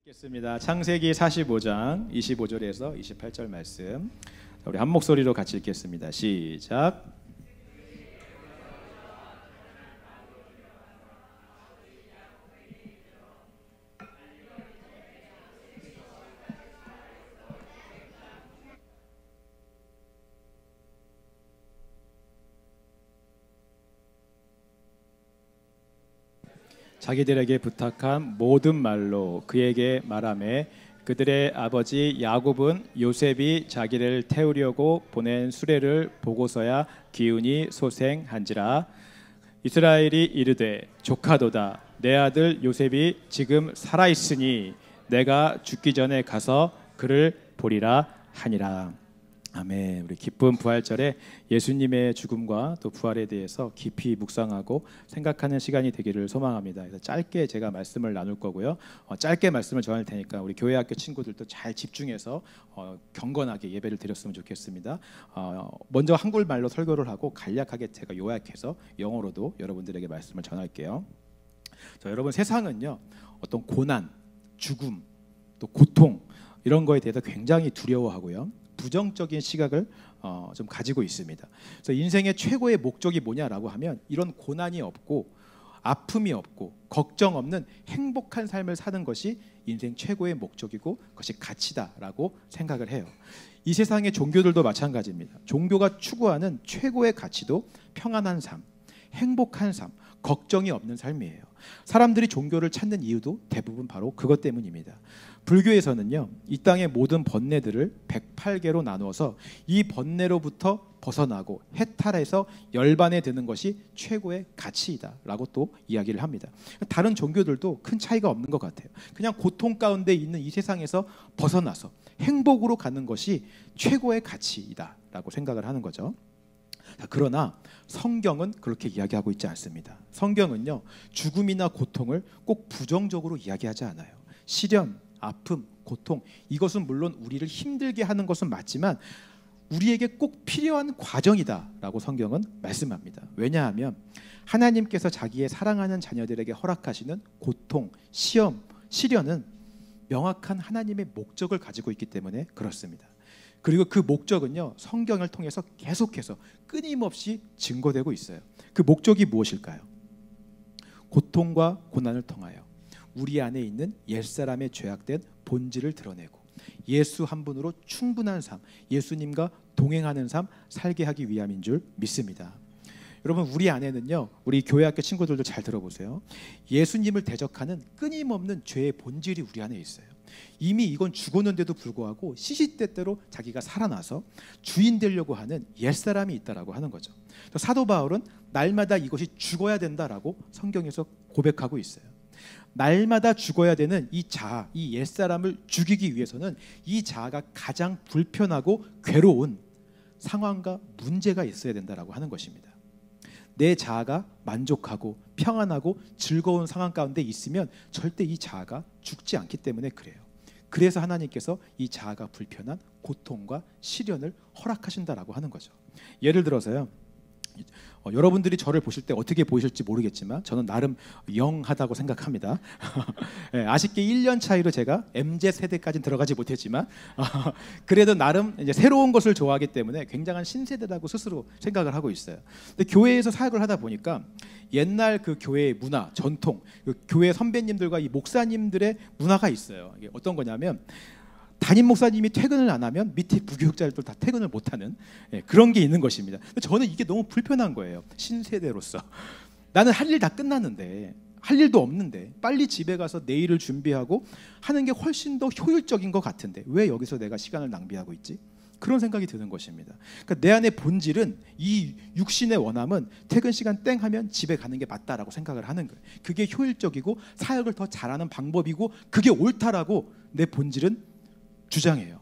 읽겠습니다. 창세기 45장 25절에서 28절 말씀, 우리 한 목소리로 같이 읽겠습니다. 시작. 자기들에게 부탁한 모든 말로 그에게 말하매 그들의 아버지 야곱은 요셉이 자기를 태우려고 보낸 수레를 보고서야 기운이 소생한지라. 이스라엘이 이르되 조카도다, 내 아들 요셉이 지금 살아있으니 내가 죽기 전에 가서 그를 보리라 하니라. 아멘. 우리 기쁜 부활절에 예수님의 죽음과 또 부활에 대해서 깊이 묵상하고 생각하는 시간이 되기를 소망합니다. 그래서 짧게 제가 말씀을 나눌 거고요. 짧게 말씀을 전할 테니까 우리 교회 학교 친구들도 잘 집중해서 경건하게 예배를 드렸으면 좋겠습니다. 먼저 한국말로 설교를 하고 간략하게 제가 요약해서 영어로도 여러분들에게 말씀을 전할게요. 자, 여러분, 세상은요, 어떤 고난, 죽음, 또 고통 이런 거에 대해서 굉장히 두려워하고요, 부정적인 시각을 좀 가지고 있습니다. 그래서 인생의 최고의 목적이 뭐냐라고 하면 이런 고난이 없고 아픔이 없고 걱정 없는 행복한 삶을 사는 것이 인생 최고의 목적이고 그것이 가치다라고 생각을 해요. 이 세상의 종교들도 마찬가지입니다. 종교가 추구하는 최고의 가치도 평안한 삶, 행복한 삶, 걱정이 없는 삶이에요. 사람들이 종교를 찾는 이유도 대부분 바로 그것 때문입니다. 불교에서는요, 이 땅의 모든 번뇌들을 108개로 나누어서 이 번뇌로부터 벗어나고 해탈해서 열반에 드는 것이 최고의 가치이다라고 또 이야기를 합니다. 다른 종교들도 큰 차이가 없는 것 같아요. 그냥 고통 가운데 있는 이 세상에서 벗어나서 행복으로 가는 것이 최고의 가치이다라고 생각을 하는 거죠. 그러나 성경은 그렇게 이야기하고 있지 않습니다. 성경은요, 죽음이나 고통을 꼭 부정적으로 이야기하지 않아요. 시련, 아픔, 고통, 이것은 물론 우리를 힘들게 하는 것은 맞지만 우리에게 꼭 필요한 과정이다라고 성경은 말씀합니다. 왜냐하면 하나님께서 자기의 사랑하는 자녀들에게 허락하시는 고통, 시험, 시련은 명확한 하나님의 목적을 가지고 있기 때문에 그렇습니다. 그리고 그 목적은요, 성경을 통해서 계속해서 끊임없이 증거되고 있어요. 그 목적이 무엇일까요? 고통과 고난을 통하여 우리 안에 있는 옛사람의 죄악된 본질을 드러내고 예수 한 분으로 충분한 삶, 예수님과 동행하는 삶 살게 하기 위함인 줄 믿습니다. 여러분, 우리 안에는요, 우리 교회학교 친구들도 잘 들어보세요. 예수님을 대적하는 끊임없는 죄의 본질이 우리 안에 있어요. 이미 이건 죽었는데도 불구하고 시시때때로 자기가 살아나서 주인 되려고 하는 옛사람이 있다라고 하는 거죠. 사도 바울은 날마다 이것이 죽어야 된다라고 성경에서 고백하고 있어요. 날마다 죽어야 되는 이 자아, 이 옛사람을 죽이기 위해서는 이 자아가 가장 불편하고 괴로운 상황과 문제가 있어야 된다라고 하는 것입니다. 내 자아가 만족하고 평안하고 즐거운 상황 가운데 있으면 절대 이 자아가 죽지 않기 때문에 그래요. 그래서 하나님께서 이 자아가 불편한 고통과 시련을 허락하신다라고 하는 거죠. 예를 들어서요, 여러분들이 저를 보실 때 어떻게 보이실지 모르겠지만 저는 나름 영하다고 생각합니다. 네, 아쉽게 1년 차이로 제가 MZ세대까지는 들어가지 못했지만 그래도 나름 이제 새로운 것을 좋아하기 때문에 굉장한 신세대라고 스스로 생각을 하고 있어요. 근데 교회에서 사역을 하다 보니까 옛날 그 교회의 문화, 전통, 그 교회 선배님들과 이 목사님들의 문화가 있어요. 이게 어떤 거냐면 담임 목사님이 퇴근을 안 하면 밑에 부교육자들도 다 퇴근을 못하는 그런 게 있는 것입니다. 저는 이게 너무 불편한 거예요. 신세대로서 나는 할 일 다 끝났는데, 할 일도 없는데 빨리 집에 가서 내일을 준비하고 하는 게 훨씬 더 효율적인 것 같은데 왜 여기서 내가 시간을 낭비하고 있지? 그런 생각이 드는 것입니다. 그러니까 내 안의 본질은, 이 육신의 원함은 퇴근 시간 땡 하면 집에 가는 게 맞다라고 생각을 하는 거예요. 그게 효율적이고 사역을 더 잘하는 방법이고 그게 옳다라고 내 본질은 주장해요.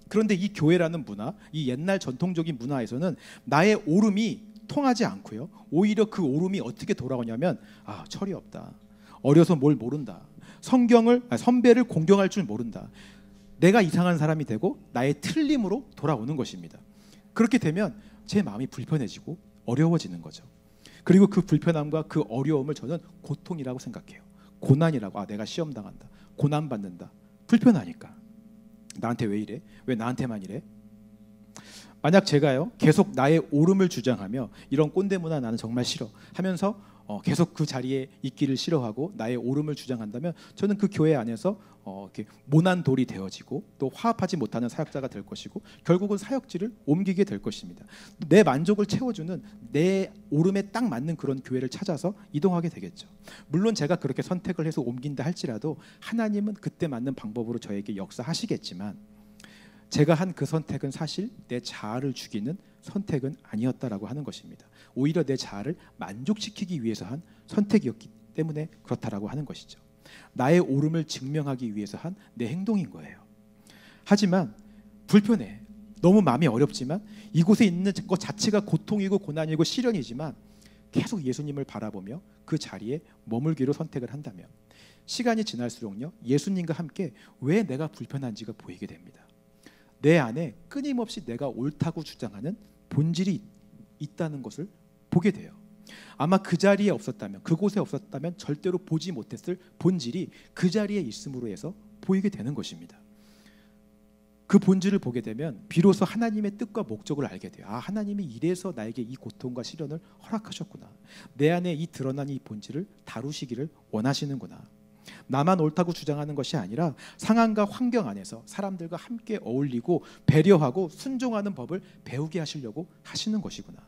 그런데 이 교회라는 문화, 이 옛날 전통적인 문화에서는 나의 오름이 통하지 않고요, 오히려 그 오름이 어떻게 돌아오냐면 철이 없다, 어려서 뭘 모른다, 선배를 공경할 줄 모른다, 내가 이상한 사람이 되고 나의 틀림으로 돌아오는 것입니다. 그렇게 되면 제 마음이 불편해지고 어려워지는 거죠. 그리고 그 불편함과 그 어려움을 저는 고통이라고 생각해요. 고난이라고, 내가 시험 당한다, 고난 받는다, 불편하니까. 나한테 왜 이래? 왜 나한테만 이래? 만약 제가요 계속 나의 옳음을 주장하며 이런 꼰대 문화 나는 정말 싫어 하면서 계속 그 자리에 있기를 싫어하고 나의 옳음을 주장한다면 저는 그 교회 안에서 이렇게 모난 돌이 되어지고 또 화합하지 못하는 사역자가 될 것이고 결국은 사역지를 옮기게 될 것입니다. 내 만족을 채워주는 내 옳음에 딱 맞는 그런 교회를 찾아서 이동하게 되겠죠. 물론 제가 그렇게 선택을 해서 옮긴다 할지라도 하나님은 그때 맞는 방법으로 저에게 역사하시겠지만 제가 한 그 선택은 사실 내 자아를 죽이는 선택은 아니었다라고 하는 것입니다. 오히려 내 자아를 만족시키기 위해서 한 선택이었기 때문에 그렇다라고 하는 것이죠. 나의 옳음을 증명하기 위해서 한 내 행동인 거예요. 하지만 불편해. 너무 마음이 어렵지만 이곳에 있는 것 자체가 고통이고 고난이고 시련이지만 계속 예수님을 바라보며 그 자리에 머물기로 선택을 한다면 시간이 지날수록요 예수님과 함께 왜 내가 불편한지가 보이게 됩니다. 내 안에 끊임없이 내가 옳다고 주장하는 본질이 있다는 것을 보게 돼요. 아마 그 자리에 없었다면, 그곳에 없었다면 절대로 보지 못했을 본질이 그 자리에 있음으로 해서 보이게 되는 것입니다. 그 본질을 보게 되면 비로소 하나님의 뜻과 목적을 알게 돼요. 아, 하나님이 이래서 나에게 이 고통과 시련을 허락하셨구나. 내 안에 이 드러난 이 본질을 다루시기를 원하시는구나. 나만 옳다고 주장하는 것이 아니라 상황과 환경 안에서 사람들과 함께 어울리고 배려하고 순종하는 법을 배우게 하시려고 하시는 것이구나.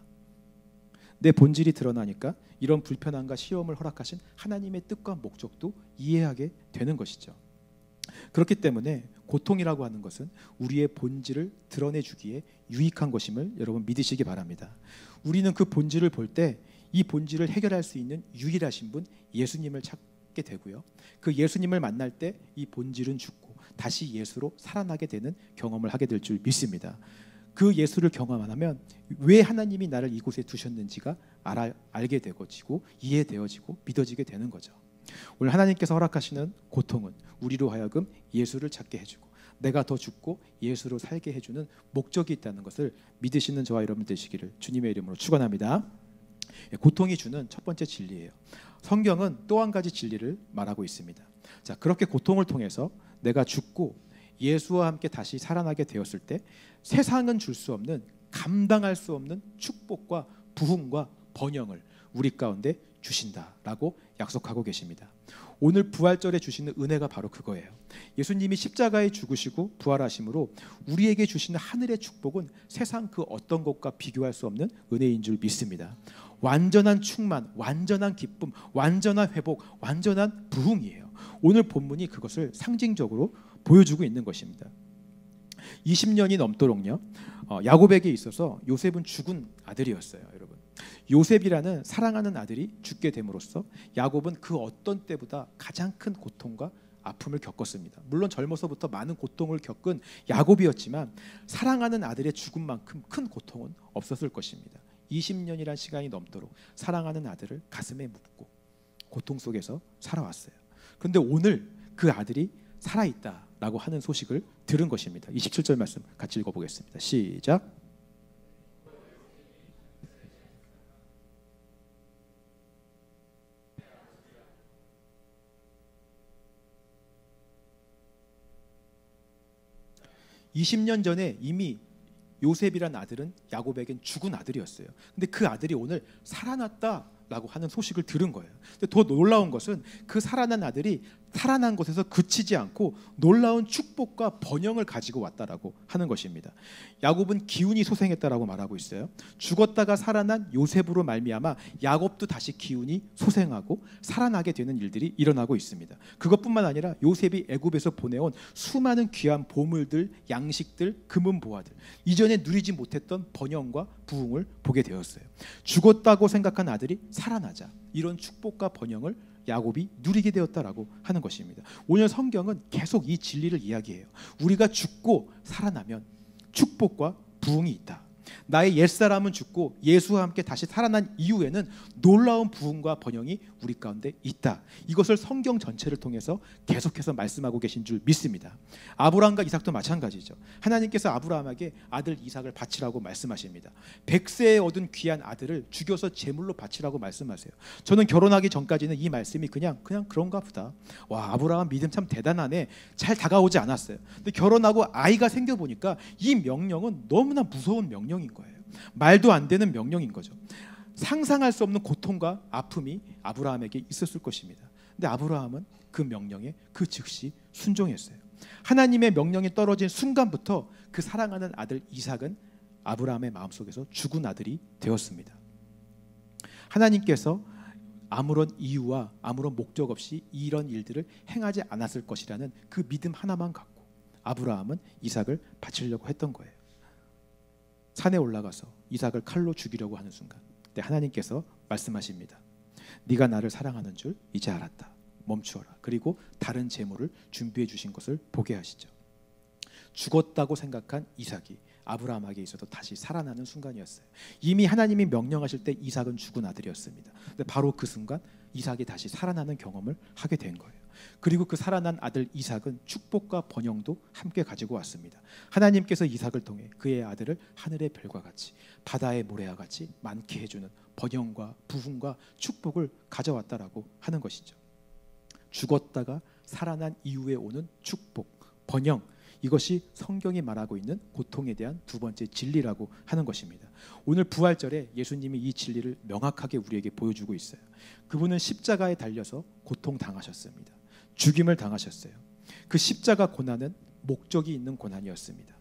내 본질이 드러나니까 이런 불편함과 시험을 허락하신 하나님의 뜻과 목적도 이해하게 되는 것이죠. 그렇기 때문에 고통이라고 하는 것은 우리의 본질을 드러내주기에 유익한 것임을 여러분 믿으시기 바랍니다. 우리는 그 본질을 볼 때 이 본질을 해결할 수 있는 유일하신 분 예수님을 찾게 되고요. 그 예수님을 만날 때 이 본질은 죽고 다시 예수로 살아나게 되는 경험을 하게 될 줄 믿습니다. 그 예수를 경험하면 왜 하나님이 나를 이곳에 두셨는지가 알게 되어지고 이해되어지고 믿어지게 되는 거죠. 오늘 하나님께서 허락하시는 고통은 우리로 하여금 예수를 찾게 해주고 내가 더 죽고 예수로 살게 해주는 목적이 있다는 것을 믿으시는 저와 여러분 되시기를 주님의 이름으로 축원합니다. 고통이 주는 첫 번째 진리예요. 성경은 또 한 가지 진리를 말하고 있습니다. 자, 그렇게 고통을 통해서 내가 죽고 예수와 함께 다시 살아나게 되었을 때 세상은 줄 수 없는 감당할 수 없는 축복과 부흥과 번영을 우리 가운데 주신다라고 약속하고 계십니다. 오늘 부활절에 주시는 은혜가 바로 그거예요. 예수님이 십자가에 죽으시고 부활하심으로 우리에게 주시는 하늘의 축복은 세상 그 어떤 것과 비교할 수 없는 은혜인 줄 믿습니다. 완전한 충만, 완전한 기쁨, 완전한 회복, 완전한 부흥이에요. 오늘 본문이 그것을 상징적으로 보여주고 있는 것입니다. 20년이 넘도록요 야곱에게 있어서 요셉은 죽은 아들이었어요. 여러분, 요셉이라는 사랑하는 아들이 죽게 됨으로써 야곱은 그 어떤 때보다 가장 큰 고통과 아픔을 겪었습니다. 물론 젊어서부터 많은 고통을 겪은 야곱이었지만 사랑하는 아들의 죽음만큼 큰 고통은 없었을 것입니다. 20년이란 시간이 넘도록 사랑하는 아들을 가슴에 묻고 고통 속에서 살아왔어요. 그런데 오늘 그 아들이 살아있다라고 하는 소식을 들은 것입니다. 27절 말씀 같이 읽어보겠습니다. 시작. (20년) 전에 이미 요셉이란 아들은 야곱에겐 죽은 아들이었어요. 근데 그 아들이 오늘 살아났다라고 하는 소식을 들은 거예요. 근데 더 놀라운 것은 그 살아난 아들이 살아난 곳에서 그치지 않고 놀라운 축복과 번영을 가지고 왔다라고 하는 것입니다. 야곱은 기운이 소생했다라고 말하고 있어요. 죽었다가 살아난 요셉으로 말미암아 야곱도 다시 기운이 소생하고 살아나게 되는 일들이 일어나고 있습니다. 그것뿐만 아니라 요셉이 애굽에서 보내온 수많은 귀한 보물들, 양식들, 금은 보화들, 이전에 누리지 못했던 번영과 부흥을 보게 되었어요. 죽었다고 생각한 아들이 살아나자 이런 축복과 번영을 야곱이 누리게 되었다라고 하는 것입니다. 오늘 성경은 계속 이 진리를 이야기해요. 우리가 죽고 살아나면 축복과 부흥이 있다. 나의 옛사람은 죽고 예수와 함께 다시 살아난 이후에는 놀라운 부흥과 번영이 우리 가운데 있다. 이것을 성경 전체를 통해서 계속해서 말씀하고 계신 줄 믿습니다. 아브라함과 이삭도 마찬가지죠. 하나님께서 아브라함에게 아들 이삭을 바치라고 말씀하십니다. 100세에 얻은 귀한 아들을 죽여서 제물로 바치라고 말씀하세요. 저는 결혼하기 전까지는 이 말씀이 그냥 그런가 보다. 와, 아브라함 믿음 참 대단하네. 잘 다가오지 않았어요. 근데 결혼하고 아이가 생겨보니까 이 명령은 너무나 무서운 명령인 거예요. 말도 안 되는 명령인 거죠. 상상할 수 없는 고통과 아픔이 아브라함에게 있었을 것입니다. 근데 아브라함은 그 명령에 그 즉시 순종했어요. 하나님의 명령이 떨어진 순간부터 그 사랑하는 아들 이삭은 아브라함의 마음속에서 죽은 아들이 되었습니다. 하나님께서 아무런 이유와 아무런 목적 없이 이런 일들을 행하지 않았을 것이라는 그 믿음 하나만 갖고 아브라함은 이삭을 바치려고 했던 거예요. 산에 올라가서 이삭을 칼로 죽이려고 하는 순간, 그때 하나님께서 말씀하십니다. 네가 나를 사랑하는 줄 이제 알았다. 멈추어라. 그리고 다른 제물을 준비해 주신 것을 보게 하시죠. 죽었다고 생각한 이삭이 아브라함에게 있어도 다시 살아나는 순간이었어요. 이미 하나님이 명령하실 때 이삭은 죽은 아들이었습니다. 근데 바로 그 순간 이삭이 다시 살아나는 경험을 하게 된 거예요. 그리고 그 살아난 아들 이삭은 축복과 번영도 함께 가지고 왔습니다. 하나님께서 이삭을 통해 그의 아들을 하늘의 별과 같이 바다의 모래와 같이 많게 해주는 번영과 부흥과 축복을 가져왔다라고 하는 것이죠. 죽었다가 살아난 이후에 오는 축복, 번영, 이것이 성경이 말하고 있는 고통에 대한 두 번째 진리라고 하는 것입니다. 오늘 부활절에 예수님이 이 진리를 명확하게 우리에게 보여주고 있어요. 그분은 십자가에 달려서 고통당하셨습니다. 죽임을 당하셨어요. 그 십자가 고난은 목적이 있는 고난이었습니다.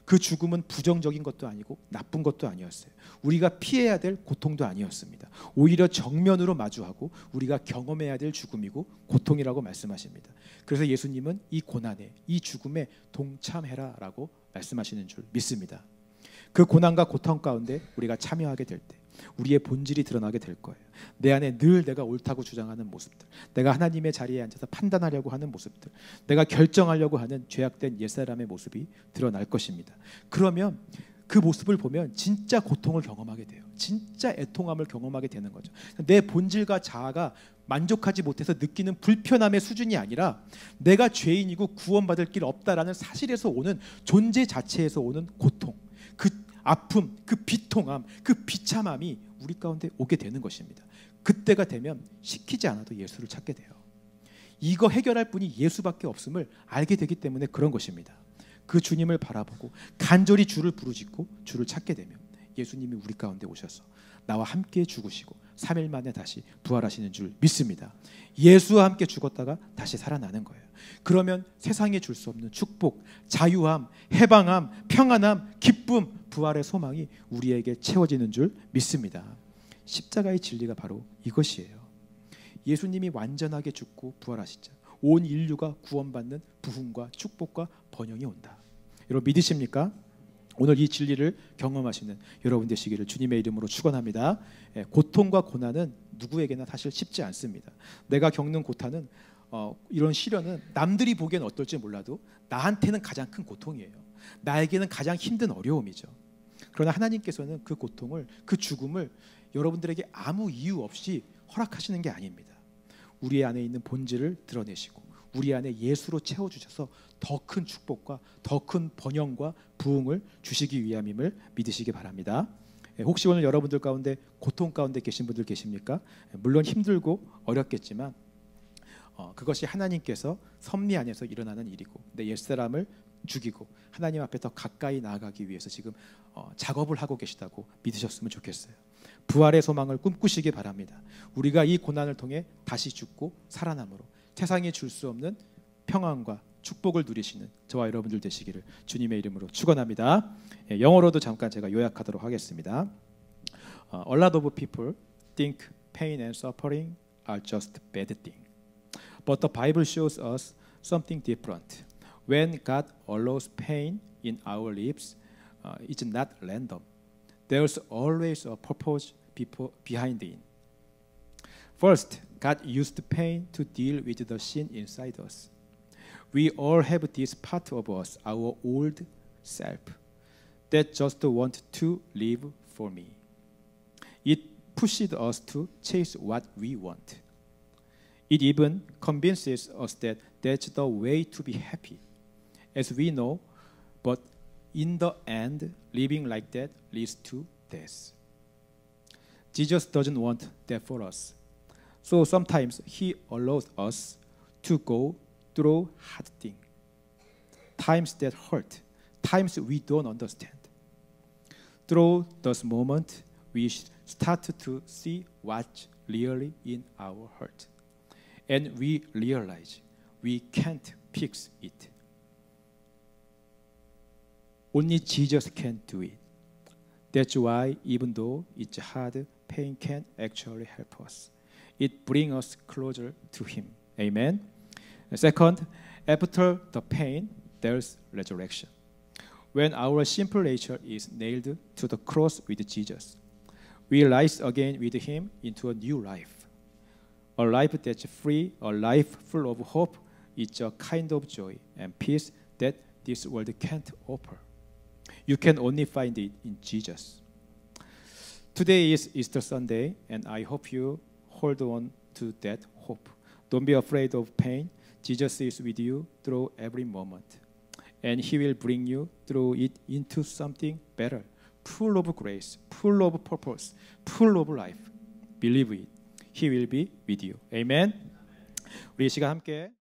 그 죽음은 부정적인 것도 아니고 나쁜 것도 아니었어요. 우리가 피해야 될 고통도 아니었습니다. 오히려 정면으로 마주하고 우리가 경험해야 될 죽음이고 고통이라고 말씀하십니다. 그래서 예수님은 이 고난에, 이 죽음에 동참해라라고 말씀하시는 줄 믿습니다. 그 고난과 고통 가운데 우리가 참여하게 될 때 우리의 본질이 드러나게 될 거예요. 내 안에 늘 내가 옳다고 주장하는 모습들, 내가 하나님의 자리에 앉아서 판단하려고 하는 모습들, 내가 결정하려고 하는 죄악된 옛사람의 모습이 드러날 것입니다. 그러면 그 모습을 보면 진짜 고통을 경험하게 돼요. 진짜 애통함을 경험하게 되는 거죠. 내 본질과 자아가 만족하지 못해서 느끼는 불편함의 수준이 아니라 내가 죄인이고 구원받을 길 없다라는 사실에서 오는 존재 자체에서 오는 고통, 그 아픔, 그 비통함, 그 비참함이 우리 가운데 오게 되는 것입니다. 그때가 되면 시키지 않아도 예수를 찾게 돼요. 이거 해결할 분이 예수밖에 없음을 알게 되기 때문에 그런 것입니다. 그 주님을 바라보고 간절히 주를 부르짖고 주를 찾게 되면 예수님이 우리 가운데 오셔서 나와 함께 죽으시고 3일 만에 다시 부활하시는 줄 믿습니다. 예수와 함께 죽었다가 다시 살아나는 거예요. 그러면 세상에 줄 수 없는 축복, 자유함, 해방함, 평안함, 기쁨, 부활의 소망이 우리에게 채워지는 줄 믿습니다. 십자가의 진리가 바로 이것이에요. 예수님이 완전하게 죽고 부활하시자 온 인류가 구원받는 부흥과 축복과 번영이 온다. 여러분 믿으십니까? 오늘 이 진리를 경험하시는 여러분 되시기를 주님의 이름으로 축원합니다. 고통과 고난은 누구에게나 사실 쉽지 않습니다. 내가 겪는 고난은 이런 시련은 남들이 보기엔 어떨지 몰라도 나한테는 가장 큰 고통이에요. 나에게는 가장 힘든 어려움이죠. 그러나 하나님께서는 그 고통을, 그 죽음을 여러분들에게 아무 이유 없이 허락하시는 게 아닙니다. 우리 안에 있는 본질을 드러내시고 우리 안에 예수로 채워주셔서 더 큰 축복과 더 큰 번영과 부흥을 주시기 위함임을 믿으시기 바랍니다. 혹시 오늘 여러분들 가운데 고통 가운데 계신 분들 계십니까? 물론 힘들고 어렵겠지만 그것이 하나님께서 섭리 안에서 일어나는 일이고 내 옛사람을 죽이고 하나님 앞에 더 가까이 나아가기 위해서 지금 작업을 하고 계시다고 믿으셨으면 좋겠어요. 부활의 소망을 꿈꾸시기 바랍니다. 우리가 이 고난을 통해 다시 죽고 살아남으로 세상에 줄 수 없는 평안과 축복을 누리시는 저와 여러분들 되시기를 주님의 이름으로 축원합니다. 영어로도 잠깐 제가 요약하도록 하겠습니다. A lot of people think pain and suffering are just bad thing. But the Bible shows us something different. When God allows pain in our lives, it's not random. There's always a purpose behind it. First, God used pain to deal with the sin inside us. We all have this part of us, our old self. that just want to live for me. It pushes us to chase what we want. It even convinces us that that's the way to be happy, as we know, but in the end, living like that leads to death. Jesus doesn't want that for us. So sometimes he allows us to go through hard things, times that hurt, times we don't understand. Through those moments, we start to see what's really in our heart. And we realize we can't fix it. Only Jesus can do it. That's why even though it's hard, pain can actually help us. It brings us closer to Him. Amen. And second, after the pain, there's resurrection. When our simple nature is nailed to the cross with Jesus, we rise again with Him into a new life. A life that's free, a life full of hope. It's a kind of joy and peace that this world can't offer. You can only find it in Jesus. Today is Easter Sunday, and I hope you hold on to that hope. Don't be afraid of pain. Jesus is with you through every moment, and He will bring you through it into something better, full of grace, full of purpose, full of life. Believe it. He will be with you. Amen. 우리 이 시간 함께